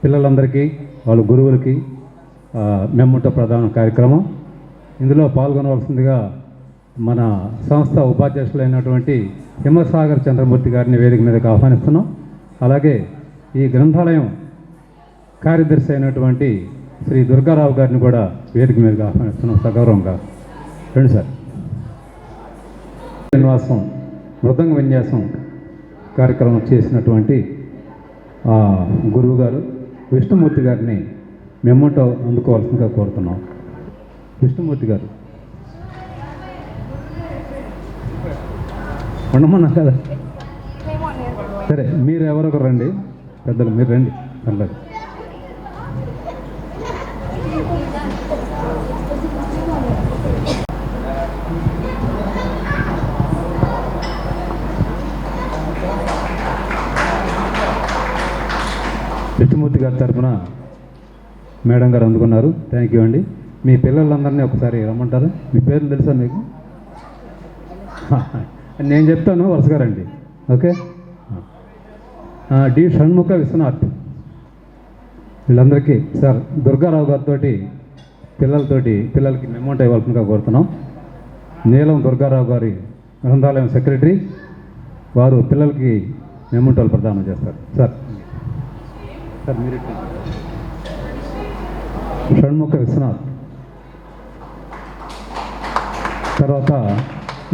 పిల్లలందరికీ వాళ్ళ గురువులకి మెమ్ముట ప్రధాన కార్యక్రమం. ఇందులో పాల్గొనవలసిందిగా మన సంస్థ ఉపాధ్యక్షులైనటువంటి హిమసాగర్ చంద్రమూర్తి గారిని వేదిక మీదకి ఆహ్వానిస్తున్నాం. అలాగే ఈ గ్రంథాలయం కార్యదర్శి అయినటువంటి శ్రీ దుర్గారావు గారిని కూడా వేదిక మీదకి ఆహ్వానిస్తున్నాం సగౌరవంగా. రండి సార్. శ్రీనివాసం మృదంగ విన్యాసం కార్యక్రమం చేసినటువంటి గురువు గారు విష్ణుమూర్తి గారిని మెమ్ముటో అందుకోవాల్సిందిగా కోరుతున్నాం. విష్ణుమూర్తి గారు ఉండమన్నా కదా, సరే మీరు ఎవరొకరు రండి, పెద్దలు మీరు రండి. అలాగే విష్ణుమూర్తి గారి తరఫున మేడం గారు అందుకున్నారు. థ్యాంక్ యూ అండి. మీ పిల్లలందరినీ ఒకసారి రమ్మంటారు. మీ పేర్లు తెలుసా మీకు? నేను చెప్తాను, వరుసగా రండి. ఓకే. డి షణ్ముఖ విశ్వనాథ్, వీళ్ళందరికీ సార్ దుర్గారావు గారితో పిల్లలకి మెమోంట్ ఇవ్వాల్సిందిగా కోరుతున్నాం. నీలం దుర్గారావు గారి గ్రంథాలయం సెక్రటరీ, వారు పిల్లలకి మెమోంటోలు ప్రదానం చేస్తారు. సార్ మీరు షణ్ముఖ విశ్వనాథ్, తర్వాత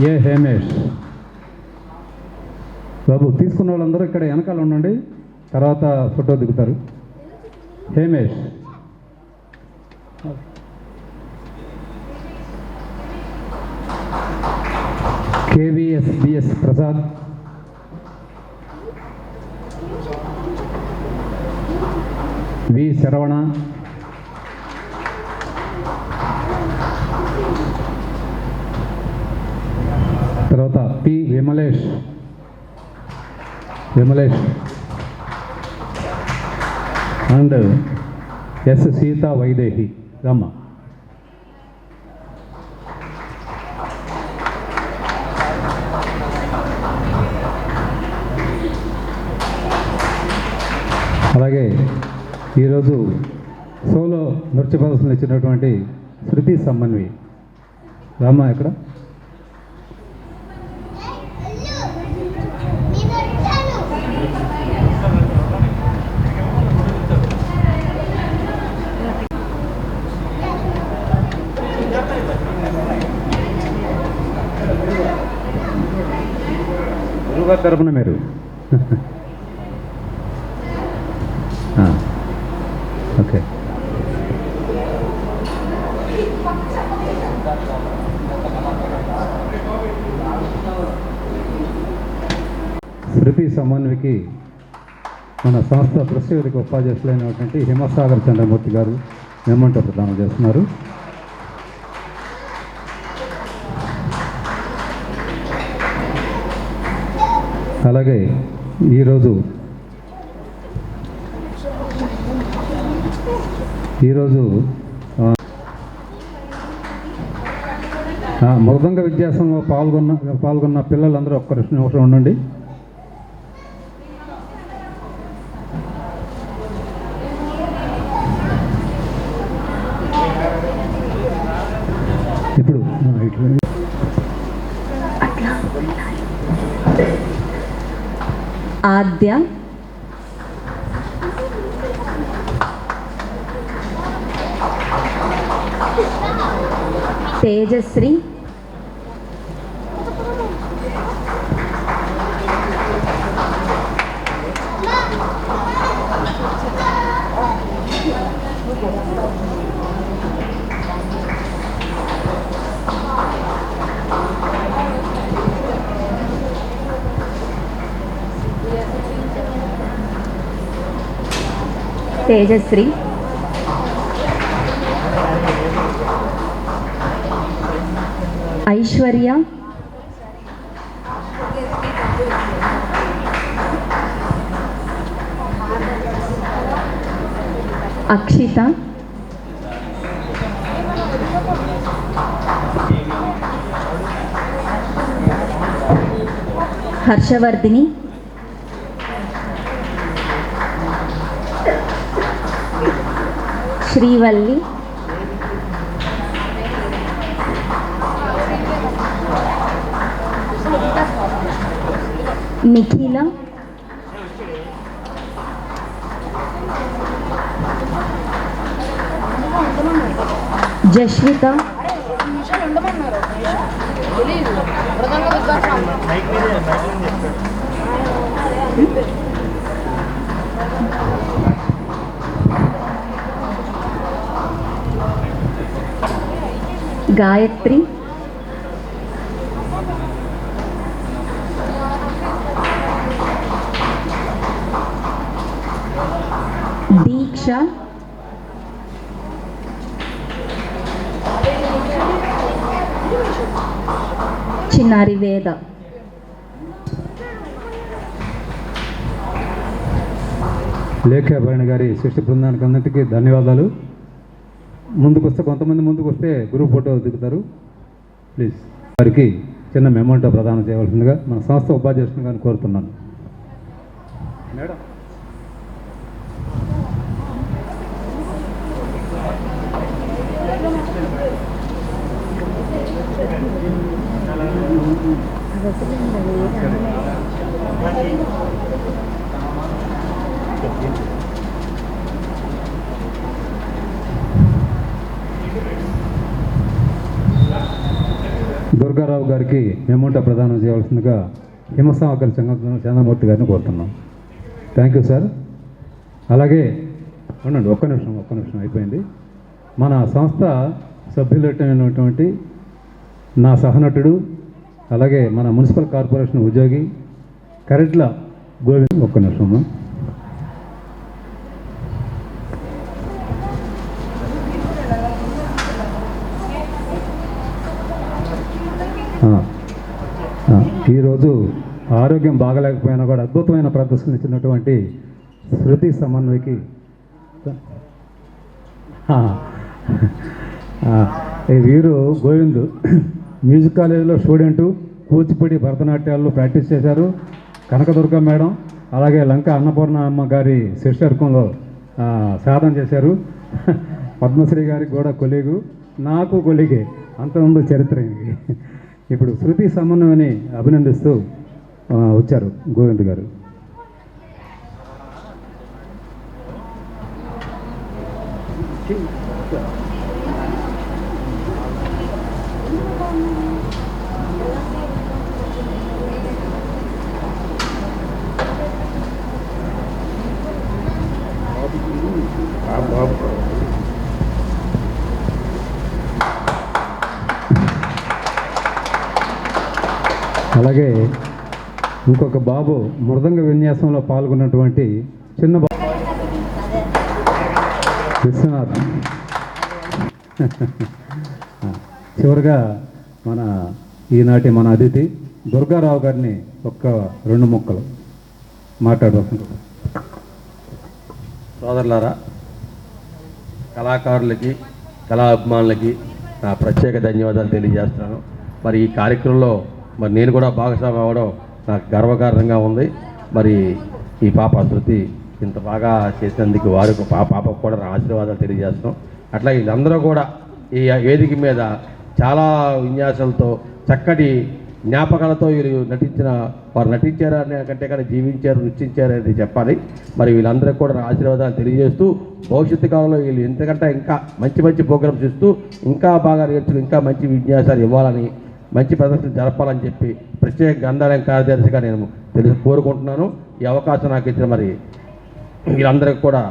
ఏ హేమేష్ బాబు. తీసుకున్న వాళ్ళందరూ ఇక్కడ వెనకాల ఉండండి, తర్వాత ఫోటో దిగుతారు. Hemesh, KVS BS Prasad, V Saravana, తర్వాత P Vimalesh and S Sita Vaidehi రమ్మ. అలాగే ఈరోజు సోలో నృత్య ప్రదర్శనలు ఇచ్చినటువంటి శృతి సమ్మన్వి రామ ఇక్కడ. గురుగారి తరపున మీరు ఓకే. శృతి సమన్వికి మన సంస్థ దృశ్యవేదిక ఉపాధ్యక్షులైనటువంటి హిమసాగర్ చంద్రమూర్తి గారు మెమోంటో ప్రదానం చేస్తున్నారు. అలాగే ఈరోజు మృదంగ విద్యాసంలో పాల్గొన్న పిల్లలందరూ ఒక్క నిమిషం ఉండండి. ఇప్పుడు ఆద్య, తేజశ్రీ, తేజశ్రీ, ఐశ్వర్య, అక్షిత, హర్షవర్ధిని, శ్రీవల్లి, నిఖిల, జస్విత, గాయత్రి, దీక్ష, చిన్నారి వేద. లేఖ్యాభరణి గారి శిష్య బృందానికి అందరికీ ధన్యవాదాలు. ముందుకు వస్తే కొంతమంది ముందుకు వస్తే గ్రూప్ ఫోటో దిగుతారు. ప్లీజ్ వారికి చిన్న మెమోంటో ప్రదానం చేయవలసిందిగా మన సంస్థ ఉపాధ్యక్షుని గారిని కోరుతున్నాను. మేడం దుర్గారావు గారికి మెమోంటో ప్రదానం చేయవలసిందిగా హిమసాగర్ చంద్రమూర్తి గారిని కోరుతున్నాం. Thank you sir. అలాగే ఉండండి, ఒక్క నిమిషం అయిపోయింది. మన సంస్థ సభ్యులైనటువంటి నా సహనటుడు, అలాగే మన మున్సిపల్ కార్పొరేషన్ ఉద్యోగి కరెట్ల గోవింద్, ఒక్క నిమిషము. ఈరోజు ఆరోగ్యం బాగలేకపోయినా కూడా అద్భుతమైన ప్రదర్శన ఇచ్చినటువంటి శృతి సమన్వయకి వీరు గోవింద్ మ్యూజిక్ కాలేజీలో స్టూడెంటు, కూచిపూడి భరతనాట్యాల్లో ప్రాక్టీస్ చేశారు. కనకదుర్గ మేడం అలాగే లంక అన్నపూర్ణ అమ్మ గారి శిష్యర్కంలో సాధన చేశారు. పద్మశ్రీ గారికి కూడా కొలీగు, నాకు కొలీగే, అంత ఉంది చరిత్ర. ఇప్పుడు శృతి సమన్వయని అభినందిస్తూ వచ్చారు గోవింద్ గారు. అలాగే ఇంకొక బాబు మృదంగ విన్యాసంలో పాల్గొన్నటువంటి చిన్న బాబు విశ్వనాథ్. చివరిగా ఈనాటి మన అతిథి దుర్గారావు గారిని ఒక్క 2 ముక్కలు మాట్లాడవలసింది. సోదరులారా, కళాకారులకి, కళా అభిమానులకి నా ప్రత్యేక ధన్యవాదాలు తెలియజేస్తున్నాను. మరి ఈ కార్యక్రమంలో నేను కూడా భాగస్వామి అవ్వడం నాకు గర్వకారణంగా ఉంది. మరి ఈ పాప శృతి ఇంత బాగా చేసినందుకు వారికి పాపకు కూడా నా ఆశీర్వాదాలు తెలియజేస్తున్నాం. అట్లా వీళ్ళందరూ కూడా ఈ వేదిక మీద చాలా విన్యాసాలతో చక్కటి జ్ఞాపకాలతో వీళ్ళు వారు నటించారనే కంటే కానీ జీవించారు, రుచించారని చెప్పాలి. మరి వీళ్ళందరికీ కూడా ఆశీర్వాదాలు తెలియజేస్తూ భవిష్యత్తు కాలంలో వీళ్ళు ఎంతకంటే ఇంకా మంచి ప్రోగ్రామ్స్ ఇస్తూ ఇంకా బాగా నేర్చుకుని ఇంకా మంచి విన్యాసాలు ఇవ్వాలని, మంచి ప్రదర్శన జరపాలని చెప్పి ప్రత్యేక గ్రంథాలయం కార్యదర్శిగా నేను కోరుకుంటున్నాను. ఈ అవకాశం నాకు ఇచ్చిన మరి వీళ్ళందరికీ కూడా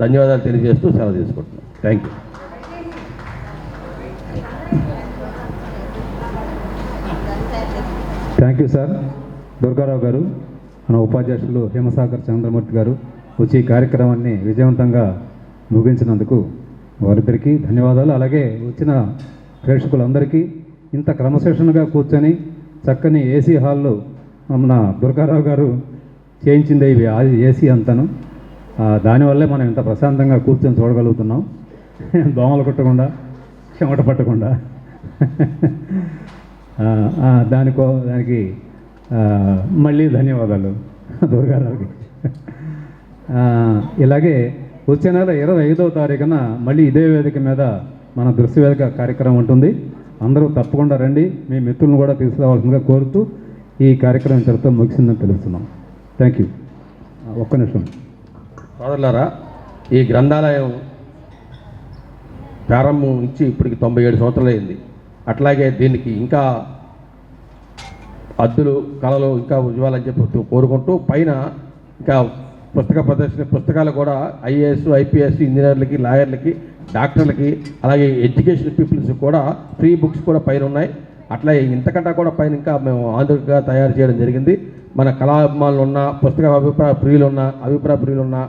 ధన్యవాదాలు తెలియజేస్తూ సెలవు తీసుకుంటున్నాను. Thank you. Thank you sir. Durgarao గారు, మన ఉపాధ్యక్షులు హిమసాగర్ చంద్రమూర్తి గారు వచ్చి ఈ కార్యక్రమాన్ని విజయవంతంగా ముగించినందుకు వారిద్దరికీ ధన్యవాదాలు. అలాగే వచ్చిన ప్రేక్షకులందరికీ ఇంత క్రమశిక్షణగా కూర్చొని చక్కని ఏసీ హాల్లో మన దుర్గారావు గారు చేయించింది ఇవి ఏసీ అంతాను. దానివల్లే మనం ఇంత ప్రశాంతంగా కూర్చొని చూడగలుగుతున్నాం, దోమలు కుట్టకుండా, చెమట పట్టకుండా. దానికి మళ్ళీ ధన్యవాదాలు దుర్గారావుకి. ఇలాగే వచ్చే నెల 25వ తారీఖున మళ్ళీ ఇదే వేదిక మీద మన దృశ్య వేదిక కార్యక్రమం ఉంటుంది. అందరూ తప్పకుండా రండి. మీ మిత్రులను కూడా తీసుకురావాల్సిందిగా కోరుతూ ఈ కార్యక్రమం ఇంతటితో ముగిసిందని తెలుస్తున్నాం. Thank you. ఒక్క నిమిషం. సోదరులారా, ఈ గ్రంథాలయం ప్రారంభం నుంచి ఇప్పటికి 97 సంవత్సరాలు అయింది. అట్లాగే దీనికి ఇంకా అద్దులు కళలు ఇంకా ఉజ్వాలని చెప్పి కోరుకుంటూ పైన ఇంకా పుస్తక ప్రదర్శన పుస్తకాలు కూడా ఐఏఎస్, ఐపీఎస్, ఇంజనీర్లకి, లాయర్లకి, డాక్టర్లకి, అలాగే ఎడ్యుకేషన్ పీపుల్స్ కూడా ఫ్రీ బుక్స్ కూడా పైన ఉన్నాయి. అట్లాగే ఇంతకంటే కూడా పైన ఇంకా మేము ఆంధ్రగా తయారు చేయడం జరిగింది. మన కళాభిమానులు ఉన్న, పుస్తక అభిప్రాయ ప్రియులు ఉన్న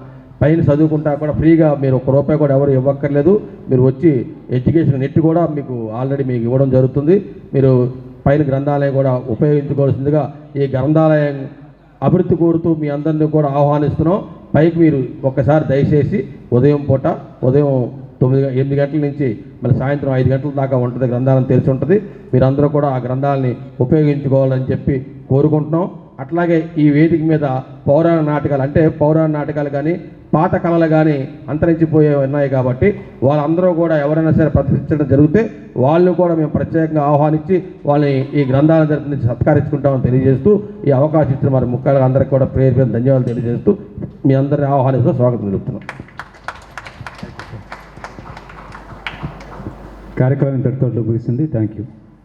పైన చదువుకుంటా కూడా ఫ్రీగా మీరు ₹1 కూడా ఎవరు ఇవ్వక్కర్లేదు. మీరు వచ్చి ఎడ్యుకేషన్ నెట్ కూడా మీకు ఆల్రెడీ మీకు ఇవ్వడం జరుగుతుంది. మీరు పైన గ్రంథాలయం కూడా ఉపయోగించుకోవాల్సిందిగా ఈ గ్రంథాలయం అభివృద్ధి కోరుతూ మీ అందరినీ కూడా ఆహ్వానిస్తున్నాం. పైకి మీరు ఒక్కసారి దయచేసి ఉదయం 8 గంటల నుంచి మళ్ళీ సాయంత్రం 5 గంటల దాకా ఉంటుంది, గ్రంథాలయం తెరిచి ఉంటుంది. మీరందరూ కూడా ఆ గ్రంథాలని ఉపయోగించుకోవాలని చెప్పి కోరుకుంటున్నాం. అట్లాగే ఈ వేదిక మీద పౌరాణ నాటకాలు కానీ పాత కళలు కానీ అంతరించిపోయే ఉన్నాయి కాబట్టి వాళ్ళందరూ కూడా ఎవరైనా సరే ప్రదర్శించడం జరిగితే వాళ్ళని కూడా మేము ప్రత్యేకంగా ఆహ్వానించి వాళ్ళని ఈ గ్రంథాల తరపు నుంచి సత్కరించుకుంటామని తెలియజేస్తూ ఈ అవకాశం ఇచ్చిన మరి ముఖ్యంగా అందరికీ కూడా ప్రేమ ధన్యవాదాలు తెలియజేస్తూ మీ అందరినీ ఆహ్వానిస్తూ స్వాగతం తెలుపుతున్నాం. కార్యక్రమం ఇంతటితో ముగిసింది. Thank you.